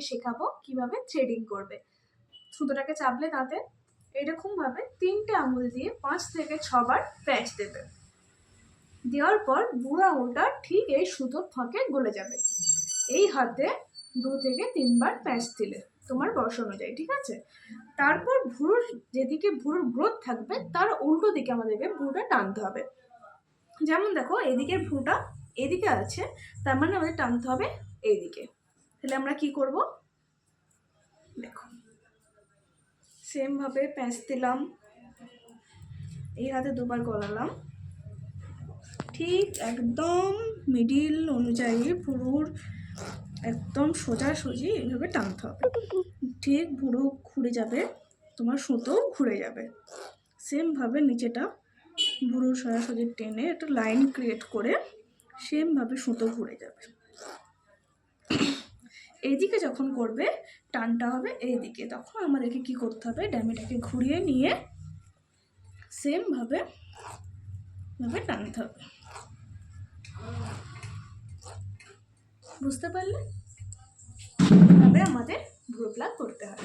শেখাবো কিভাবে থ্রেডিং করবে। সুতোটাকে চাপলে তাতে এরকমভাবে 3টে আঙুল দিয়ে 5 থেকে 6 বার প্যাঁচ দেবে। দেওয়ার পর বুড়ো আঙুলটা ঠিক এই সুতোর ফাঁকে গলে যাবে। এই হাতে 2 থেকে 3 বার প্যাঁচ দিলে তোমার বয়স অনুযায়ী, ঠিক আছে। তারপর ভুরুর যেদিকে ভুরুর গ্রোথ থাকবে তার উল্টো দিকে আমাদেরকে ভুরুটা টানতে হবে। যেমন দেখো এদিকের ভুরুটা এদিকে আছে, তার মানে আমাদের টানতে হবে এইদিকে। তাহলে আমরা কি করব, দেখো সেম ভাবে প্যাঁচ দিলাম, এই হাতে 2 বার গলালাম, ঠিক একদম মিডিল অনুযায়ী ভুরুর একদম সোজাসুজি এইভাবে টানতে হবে। ঠিক ভুরু ঘুরে যাবে, তোমার সুতো ঘুরে যাবে। সেমভাবে নিচেটা ভুরু সোজাসুজি টেনে একটা লাইন ক্রিয়েট করে সেমভাবে সুতো ঘুরে যাবে। এইদিকে যখন করবে টানটা হবে এইদিকে, তখন আমাদেরকে কি করতে হবে, ডামিটাকে ঘুরিয়ে নিয়ে সেমভাবে টানতে হবে। বুঝতে পারলে? এভাবে আমাদের ভুরু প্লাগ করতে হয়।